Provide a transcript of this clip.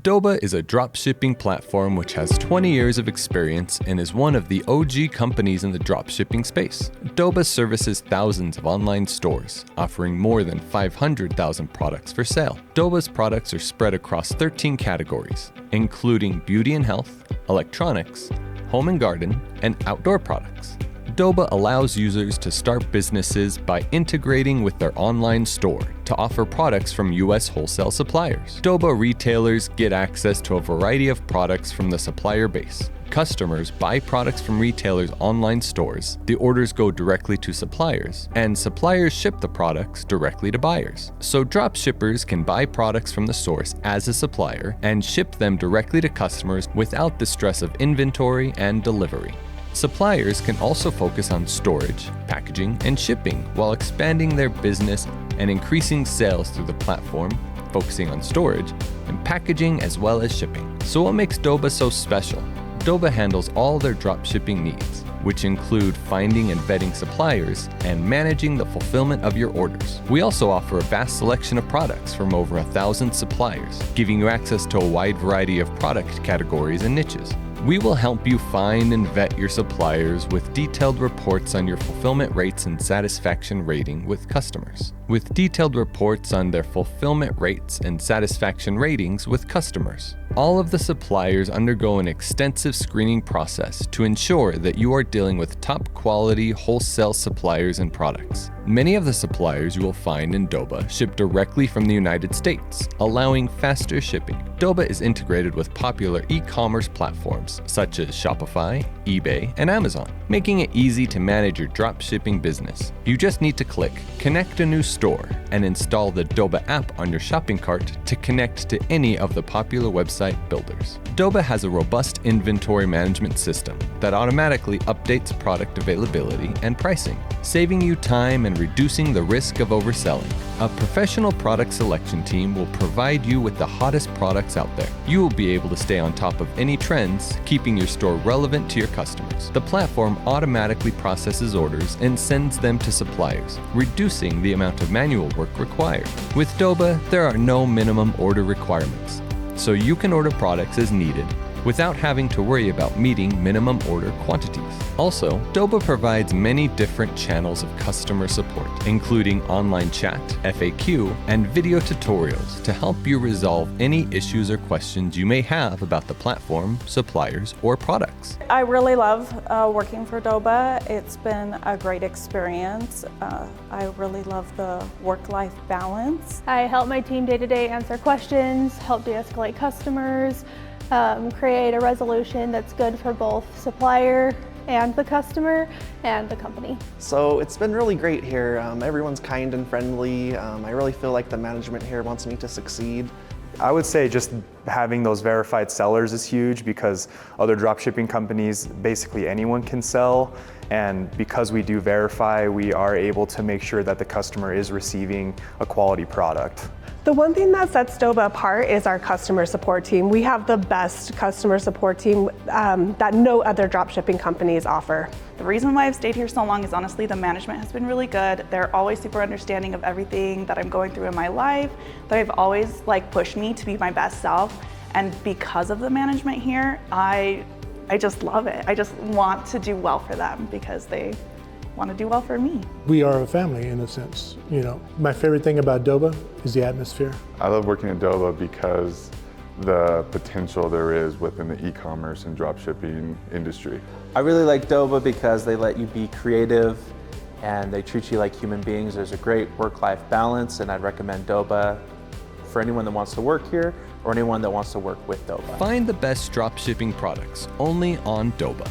Doba is a dropshipping platform which has 20 years of experience and is one of the OG companies in the dropshipping space. Doba services thousands of online stores, offering more than 500,000 products for sale. Doba's products are spread across 13 categories, including beauty and health, electronics, home and garden, and outdoor products. Doba allows users to start businesses by integrating with their online store to offer products from US wholesale suppliers. Doba retailers get access to a variety of products from the supplier base. Customers buy products from retailers' online stores, the orders go directly to suppliers, and suppliers ship the products directly to buyers. So dropshippers can buy products from the source as a supplier and ship them directly to customers without the stress of inventory and delivery. Suppliers can also focus on storage, packaging, and shipping while expanding their business and increasing sales through the platform, focusing on storage and packaging as well as shipping. So what makes Doba so special? Doba handles all their dropshipping needs, which include finding and vetting suppliers and managing the fulfillment of your orders. We also offer a vast selection of products from over 1,000 suppliers, giving you access to a wide variety of product categories and niches. We will help you find and vet your suppliers with detailed reports on your fulfillment rates and satisfaction rating with customers. With detailed reports on their fulfillment rates and satisfaction ratings with customers. All of the suppliers undergo an extensive screening process to ensure that you are dealing with top quality wholesale suppliers and products. Many of the suppliers you will find in Doba ship directly from the United States, allowing faster shipping. Doba is integrated with popular e-commerce platforms such as Shopify, eBay, and Amazon, making it easy to manage your dropshipping business. You just need to click Connect a new store and install the Doba app on your shopping cart to connect to any of the popular website builders. Doba has a robust inventory management system that automatically updates product availability and pricing, saving you time and reducing the risk of overselling. A professional product selection team will provide you with the hottest products out there. You will be able to stay on top of any trends, keeping your store relevant to your customers. The platform automatically processes orders and sends them to suppliers, reducing the amount of manual work required. With Doba, there are no minimum order requirements, so you can order products as needed without having to worry about meeting minimum order quantities. Also, Doba provides many different channels of customer support, including online chat, FAQ, and video tutorials to help you resolve any issues or questions you may have about the platform, suppliers, or products. I really love working for Doba. It's been a great experience. I really love the work-life balance. I help my team day-to-day answer questions, help de-escalate customers, create a resolution that's good for both supplier and the customer and the company. So it's been really great here. Everyone's kind and friendly. I really feel like the management here wants me to succeed. I would say just having those verified sellers is huge because other dropshipping companies, basically anyone can sell. And because we do verify, we are able to make sure that the customer is receiving a quality product. The one thing that sets Doba apart is our customer support team. We have the best customer support team that no other dropshipping companies offer. The reason why I've stayed here so long is honestly the management has been really good. They're always super understanding of everything that I'm going through in my life. They've always pushed me to be my best self. And because of the management here, I just love it. I just want to do well for them because they want to do well for me. We are a family in a sense. You know, my favorite thing about Doba is the atmosphere. I love working at Doba because the potential there is within the e-commerce and dropshipping industry. I really like Doba because they let you be creative and they treat you like human beings. There's a great work-life balance, and I'd recommend Doba for anyone that wants to work here or anyone that wants to work with Doba. Find the best dropshipping products only on Doba.